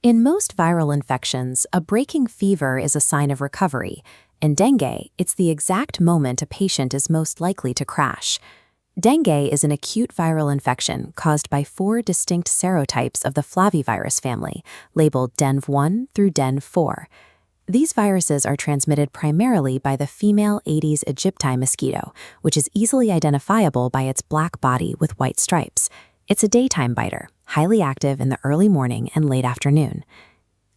In most viral infections, a breaking fever is a sign of recovery. In dengue, it's the exact moment a patient is most likely to crash. Dengue is an acute viral infection caused by 4 distinct serotypes of the flavivirus family, labeled DENV1 through DENV4. These viruses are transmitted primarily by the female Aedes aegypti mosquito, which is easily identifiable by its black body with white stripes. It's a daytime biter, highly active in the early morning and late afternoon.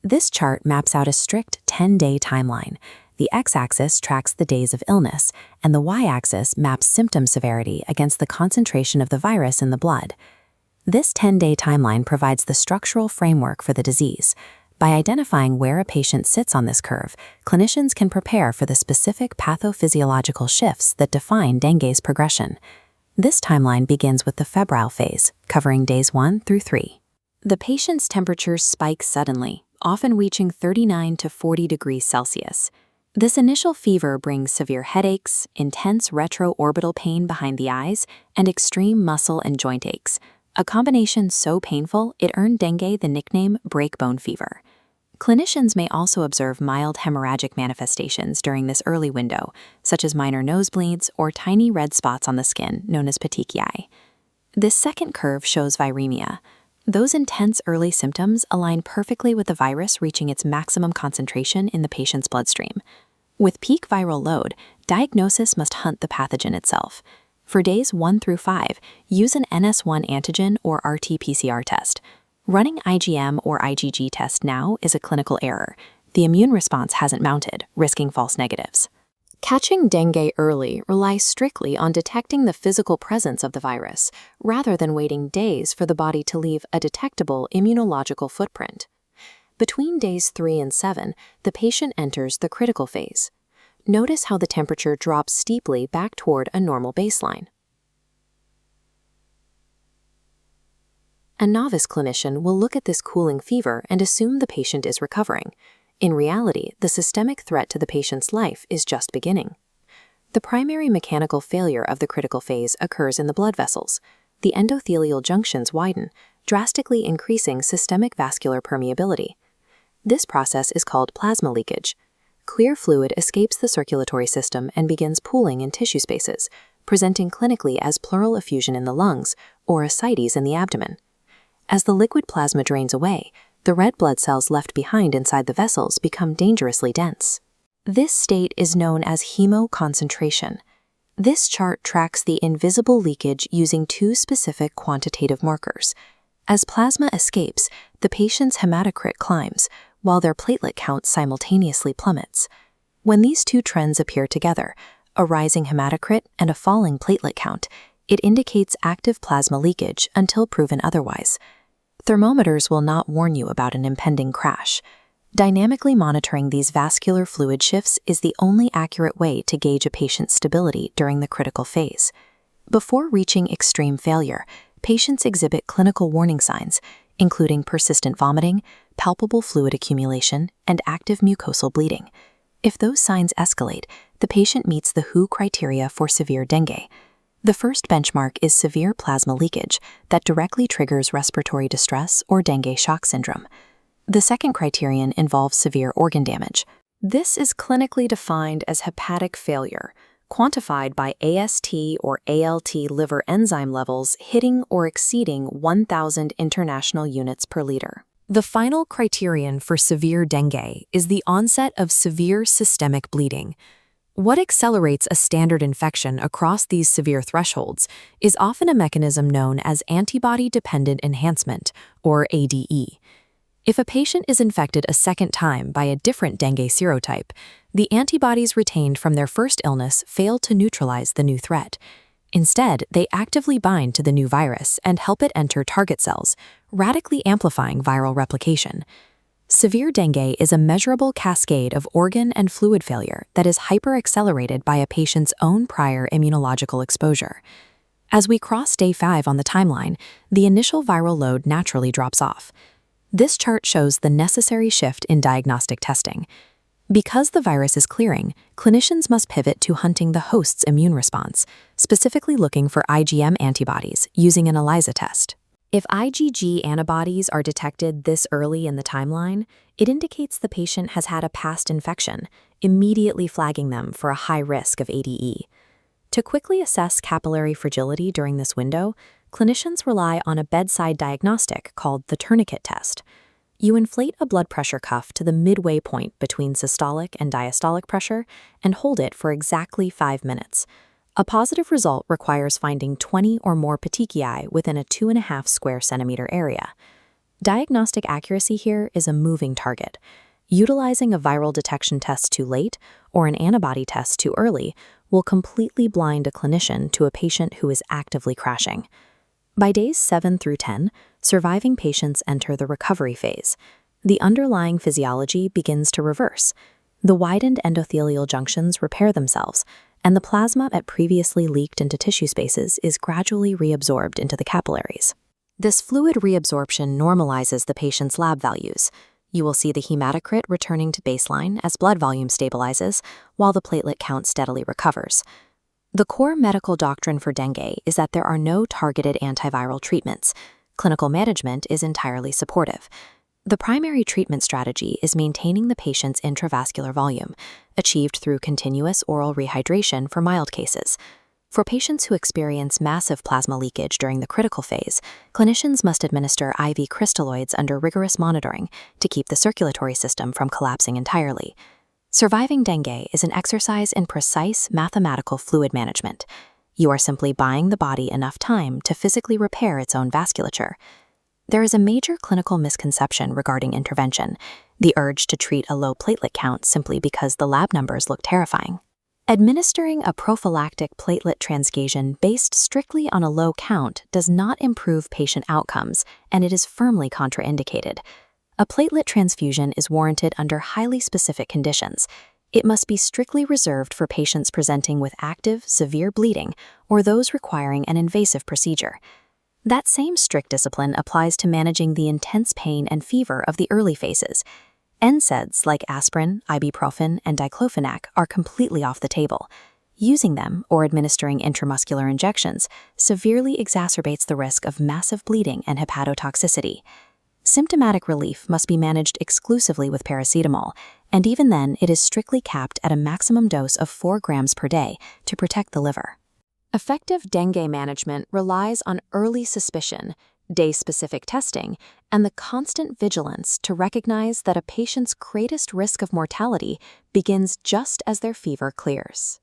This chart maps out a strict 10-day timeline. The x-axis tracks the days of illness, and the y-axis maps symptom severity against the concentration of the virus in the blood. This 10-day timeline provides the structural framework for the disease. By identifying where a patient sits on this curve, clinicians can prepare for the specific pathophysiological shifts that define dengue's progression. This timeline begins with the febrile phase, covering days 1 through 3. The patient's temperatures spike suddenly, often reaching 39 to 40 degrees Celsius. This initial fever brings severe headaches, intense retroorbital pain behind the eyes, and extreme muscle and joint aches, a combination so painful it earned dengue the nickname breakbone fever. Clinicians may also observe mild hemorrhagic manifestations during this early window, such as minor nosebleeds or tiny red spots on the skin, known as petechiae. This second curve shows viremia. Those intense early symptoms align perfectly with the virus reaching its maximum concentration in the patient's bloodstream. With peak viral load, diagnosis must hunt the pathogen itself. For days 1 through 5, use an NS1 antigen or RT-PCR test. Running IgM or IgG test now is a clinical error. The immune response hasn't mounted, risking false negatives. Catching dengue early relies strictly on detecting the physical presence of the virus, rather than waiting days for the body to leave a detectable immunological footprint. Between days 3 and 7, the patient enters the critical phase. Notice how the temperature drops steeply back toward a normal baseline. A novice clinician will look at this cooling fever and assume the patient is recovering. In reality, the systemic threat to the patient's life is just beginning. The primary mechanical failure of the critical phase occurs in the blood vessels. The endothelial junctions widen, drastically increasing systemic vascular permeability. This process is called plasma leakage. Clear fluid escapes the circulatory system and begins pooling in tissue spaces, presenting clinically as pleural effusion in the lungs or ascites in the abdomen. As the liquid plasma drains away, the red blood cells left behind inside the vessels become dangerously dense. This state is known as hemoconcentration. This chart tracks the invisible leakage using 2 specific quantitative markers. As plasma escapes, the patient's hematocrit climbs, while their platelet count simultaneously plummets. When these 2 trends appear together, a rising hematocrit and a falling platelet count, it indicates active plasma leakage until proven otherwise. Thermometers will not warn you about an impending crash. Dynamically monitoring these vascular fluid shifts is the only accurate way to gauge a patient's stability during the critical phase. Before reaching extreme failure, patients exhibit clinical warning signs, including persistent vomiting, palpable fluid accumulation, and active mucosal bleeding. If those signs escalate, the patient meets the WHO criteria for severe dengue. The first benchmark is severe plasma leakage that directly triggers respiratory distress or dengue shock syndrome. The second criterion involves severe organ damage. This is clinically defined as hepatic failure, quantified by AST or ALT liver enzyme levels hitting or exceeding 1,000 international units per liter. The final criterion for severe dengue is the onset of severe systemic bleeding. What accelerates a standard infection across these severe thresholds is often a mechanism known as antibody-dependent enhancement, or ADE. If a patient is infected a second time by a different dengue serotype, the antibodies retained from their first illness fail to neutralize the new threat. Instead, they actively bind to the new virus and help it enter target cells, radically amplifying viral replication. Severe dengue is a measurable cascade of organ and fluid failure that is hyper-accelerated by a patient's own prior immunological exposure. As we cross day 5 on the timeline, the initial viral load naturally drops off. This chart shows the necessary shift in diagnostic testing. Because the virus is clearing, clinicians must pivot to hunting the host's immune response, specifically looking for IgM antibodies using an ELISA test. If IgG antibodies are detected this early in the timeline, it indicates the patient has had a past infection, immediately flagging them for a high risk of ADE. To quickly assess capillary fragility during this window, clinicians rely on a bedside diagnostic called the tourniquet test. You inflate a blood pressure cuff to the midway point between systolic and diastolic pressure and hold it for exactly 5 minutes. A positive result requires finding 20 or more petechiae within a 2.5 square centimeter area. Diagnostic accuracy here is a moving target. Utilizing a viral detection test too late or an antibody test too early will completely blind a clinician to a patient who is actively crashing. By days 7 through 10, surviving patients enter the recovery phase. The underlying physiology begins to reverse. The widened endothelial junctions repair themselves, and the plasma that previously leaked into tissue spaces is gradually reabsorbed into the capillaries. This fluid reabsorption normalizes the patient's lab values. You will see the hematocrit returning to baseline as blood volume stabilizes, while the platelet count steadily recovers. The core medical doctrine for dengue is that there are no targeted antiviral treatments. Clinical management is entirely supportive. The primary treatment strategy is maintaining the patient's intravascular volume, achieved through continuous oral rehydration for mild cases. For patients who experience massive plasma leakage during the critical phase, clinicians must administer IV crystalloids under rigorous monitoring to keep the circulatory system from collapsing entirely. Surviving dengue is an exercise in precise mathematical fluid management. You are simply buying the body enough time to physically repair its own vasculature. There is a major clinical misconception regarding intervention, the urge to treat a low platelet count simply because the lab numbers look terrifying. Administering a prophylactic platelet transfusion based strictly on a low count does not improve patient outcomes, and it is firmly contraindicated. A platelet transfusion is warranted under highly specific conditions. It must be strictly reserved for patients presenting with active, severe bleeding or those requiring an invasive procedure. That same strict discipline applies to managing the intense pain and fever of the early phases. NSAIDs like aspirin, ibuprofen, and diclofenac are completely off the table. Using them or administering intramuscular injections severely exacerbates the risk of massive bleeding and hepatotoxicity. Symptomatic relief must be managed exclusively with paracetamol, and even then it is strictly capped at a maximum dose of 4 grams per day to protect the liver. Effective dengue management relies on early suspicion, day-specific testing, and the constant vigilance to recognize that a patient's greatest risk of mortality begins just as their fever clears.